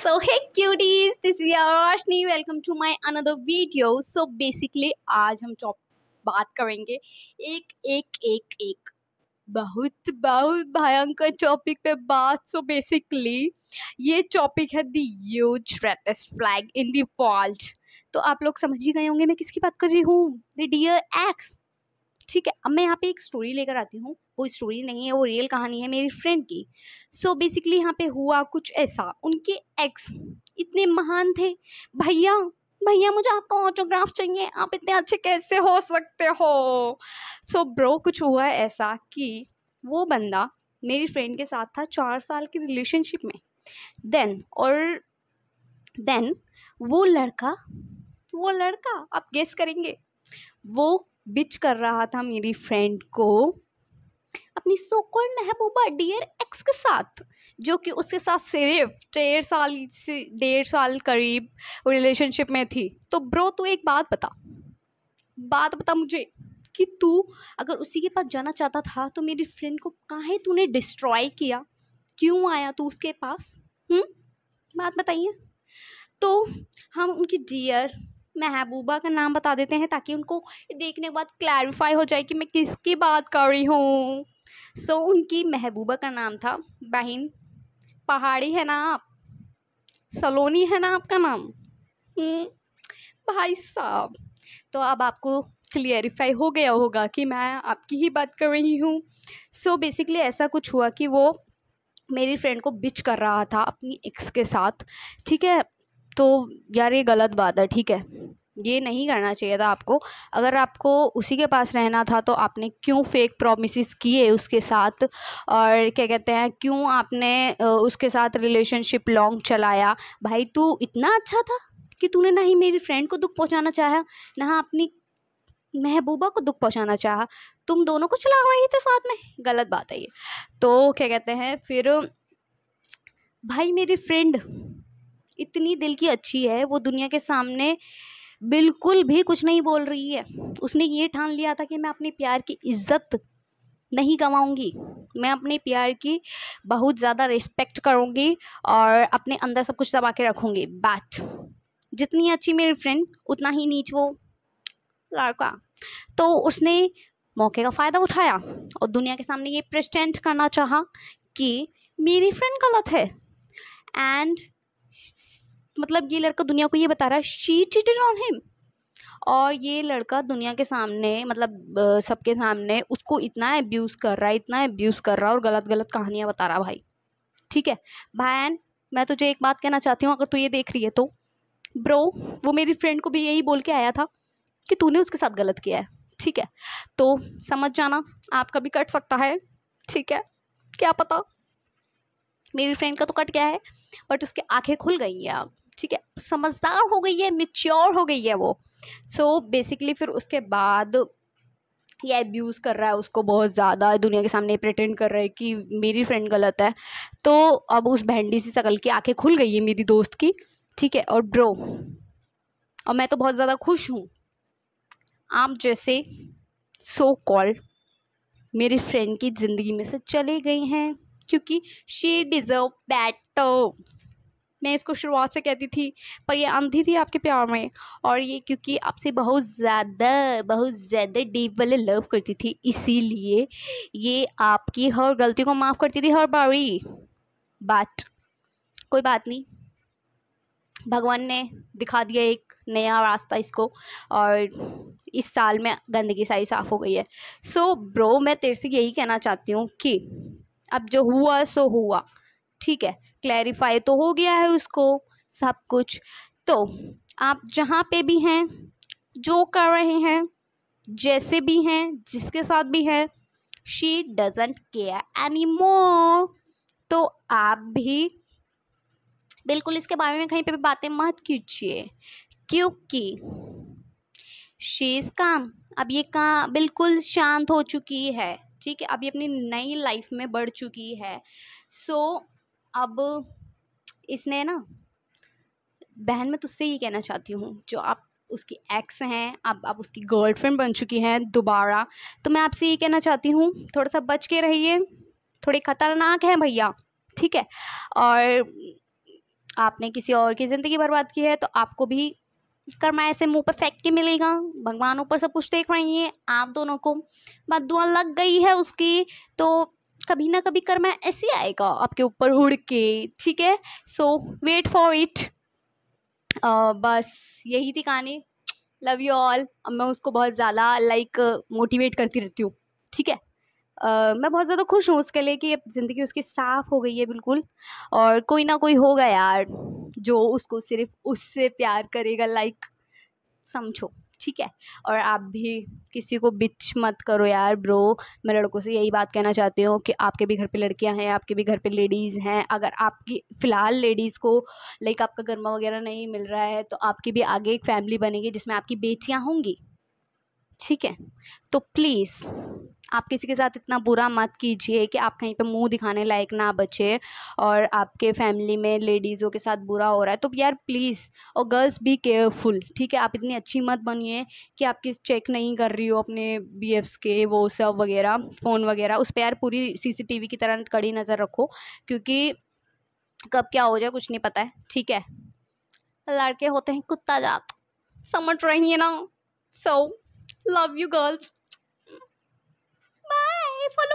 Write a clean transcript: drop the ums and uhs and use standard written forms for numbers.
So hey cuties, this is your Roshni. Welcome to my another video. So basically आज हम बात करेंगे एक एक एक एक बहुत बहुत भयंकर टॉपिक पे बात. So basically ये टॉपिक है the huge reddest flag in the world. तो आप लोग समझ ही गए होंगे मैं किसकी बात कर रही हूँ. The dear ex. ठीक है, अब मैं यहाँ पे एक स्टोरी लेकर आती हूँ. वो स्टोरी नहीं है, वो रियल कहानी है मेरी फ्रेंड की. सो बेसिकली यहाँ पे हुआ कुछ ऐसा. उनके एक्स इतने महान थे. भैया भैया मुझे आपका ऑटोग्राफ चाहिए, आप इतने अच्छे कैसे हो सकते हो. सो ब्रो कुछ हुआ ऐसा कि वो बंदा मेरी फ्रेंड के साथ था 4 साल की रिलेशनशिप में. देन वो लड़का आप गेस करेंगे, वो बिच कर रहा था मेरी फ्रेंड को अपनी सो कॉल्ड महबूबा डियर एक्स के साथ, जो कि उसके साथ सिर्फ 1.5 साल करीब रिलेशनशिप में थी. तो ब्रो तू एक बात बता मुझे कि तू अगर उसी के पास जाना चाहता था तो मेरी फ्रेंड को काहे तूने डिस्ट्रॉय किया, क्यों आया तू उसके पास. बात बताइए. तो हम उनकी डियर महबूबा का नाम बता देते हैं ताकि उनको देखने के बाद क्लैरिफाई हो जाए कि मैं किसकी बात कर रही हूँ. सो उनकी महबूबा का नाम था बहन. पहाड़ी है ना आप, सलोनी है ना आपका नाम. भाई साहब, तो अब आपको क्लियरिफाई हो गया होगा कि मैं आपकी ही बात कर रही हूँ. सो बेसिकली ऐसा कुछ हुआ कि वो मेरी फ्रेंड को बिच कर रहा था अपनी एक्स के साथ. ठीक है, तो यार ये गलत बात है. ठीक है, ये नहीं करना चाहिए था आपको. अगर आपको उसी के पास रहना था तो आपने क्यों फेक प्रॉमिसेस किए उसके साथ, और क्या कहते हैं, क्यों आपने उसके साथ रिलेशनशिप लॉन्ग चलाया. भाई तू इतना अच्छा था कि तूने ना ही मेरी फ्रेंड को दुख पहुंचाना चाहा, ना अपनी महबूबा को दुख पहुंचाना चाहा. तुम दोनों को चला रही थे साथ में. गलत बात है ये. तो क्या कहते हैं, फिर भाई मेरी फ्रेंड इतनी दिल की अच्छी है, वो दुनिया के सामने बिल्कुल भी कुछ नहीं बोल रही है. उसने ये ठान लिया था कि मैं अपने प्यार की इज्जत नहीं गंवाऊंगी, मैं अपने प्यार की बहुत ज़्यादा रिस्पेक्ट करूंगी और अपने अंदर सब कुछ दबा के रखूंगी. बट जितनी अच्छी मेरी फ्रेंड उतना ही नीच वो लड़का. तो उसने मौके का फ़ायदा उठाया और दुनिया के सामने ये प्रेजेंट करना चाहा कि मेरी फ्रेंड गलत है. एंड मतलब ये लड़का दुनिया को ये बता रहा है शी चीटेड ऑन हिम, और ये लड़का दुनिया के सामने मतलब सबके सामने उसको इतना अब्यूज़ कर रहा है और गलत गलत कहानियाँ बता रहा भाई. ठीक है भाई, मैं तुझे एक बात कहना चाहती हूँ, अगर तू ये देख रही है तो ब्रो, वो मेरी फ्रेंड को भी यही बोल के आया था कि तूने उसके साथ गलत किया है. ठीक है, तो समझ जाना आपका भी कट सकता है. ठीक है, क्या पता, मेरी फ्रेंड का तो कट गया है बट उसकी आंखें खुल गई हैं अब. ठीक है, समझदार हो गई है, मैच्योर हो गई है वो. सो बेसिकली फिर उसके बाद ये अब्यूज़ कर रहा है उसको बहुत ज़्यादा, दुनिया के सामने प्रिटेंड कर रहा है कि मेरी फ्रेंड गलत है. तो अब उस भेंडी सी शकल की आंखें खुल गई है मेरी दोस्त की. ठीक है, और ब्रो, और मैं तो बहुत ज़्यादा खुश हूँ आप जैसे सो कॉल्ड मेरी फ्रेंड की ज़िंदगी में से चले गई हैं, क्योंकि शी डिज़र्व बेटर. मैं इसको शुरुआत से कहती थी पर ये अंधी थी आपके प्यार में, और ये क्योंकि आपसे बहुत ज़्यादा डीप वाले लव करती थी, इसीलिए ये आपकी हर गलती को माफ़ करती थी हर बारी. बट कोई बात नहीं, भगवान ने दिखा दिया एक नया रास्ता इसको, और इस साल में गंदगी सारी साफ़ हो गई है. सो ब्रो, मैं तेरे से यही कहना चाहती हूँ कि अब जो हुआ सो हुआ. ठीक है, क्लैरिफाई तो हो गया है उसको सब कुछ. तो आप जहाँ पे भी हैं, जो कर रहे हैं, जैसे भी हैं, जिसके साथ भी हैं, she doesn't care any more. तो आप भी बिल्कुल इसके बारे में कहीं पे भी बातें मत कीजिए, क्योंकि शी इज़ काम. अब ये काम बिल्कुल शांत हो चुकी है. ठीक है, अब ये अपनी नई लाइफ में बढ़ चुकी है. सो अब इसने ना, बहन मैं तुझसे ये कहना चाहती हूँ, जो आप उसकी एक्स हैं, अब आप उसकी गर्लफ्रेंड बन चुकी हैं दोबारा, तो मैं आपसे ये कहना चाहती हूँ थोड़ा सा बच के रहिए. थोड़ी ख़तरनाक है भैया. ठीक है, और आपने किसी और की ज़िंदगी बर्बाद की है तो आपको भी कर्मा ऐसे मुंह पे फेंक के मिलेगा। भगवान ऊपर सब कुछ देख रही है, आप दोनों को बद्दुआ लग गई है उसकी, तो कभी ना कभी कर्मा ऐसे आएगा आपके ऊपर उड़ के, ठीक है। सो वेट फॉर इट। बस यही थी कहानी। Love you all. अब मैं उसको बहुत ज़्यादा लाइक मोटिवेट करती रहती हूँ, ठीक है। मैं बहुत ज़्यादा खुश हूँ उसके लिए कि अब ज़िंदगी उसकी साफ़ हो गई है बिल्कुल, और कोई ना कोई होगा यार जो उसको सिर्फ उससे प्यार करेगा, लाइक समझो, ठीक है। और आप भी किसी को बिच मत करो यार ब्रो। मैं लड़कों से यही बात कहना चाहती हूँ कि आपके भी घर पे लड़कियां हैं, आपके भी घर पे लेडीज़ हैं। अगर आपकी फ़िलहाल लेडीज़ को लाइक आपका गर्मा वगैरह नहीं मिल रहा है तो आपकी भी आगे एक फैमिली बनेगी जिसमें आपकी बेटियां होंगी, ठीक है। तो प्लीज़ आप किसी के साथ इतना बुरा मत कीजिए कि आप कहीं पे मुंह दिखाने लायक ना बचे, और आपके फैमिली में लेडीज़ों के साथ बुरा हो रहा है तो यार प्लीज़। और गर्ल्स बी केयरफुल, ठीक है। आप इतनी अच्छी मत बनिए कि आप किस चेक नहीं कर रही हो अपने बीएफ्स के वो सब वगैरह, फ़ोन वगैरह, उस पर यार पूरी सीसीटीवी की तरह कड़ी नज़र रखो, क्योंकि कब क्या हो जाए कुछ नहीं पता है, ठीक है। लड़के होते हैं कुत्ता जात, समझ रही है ना। So love you girls, bye, follow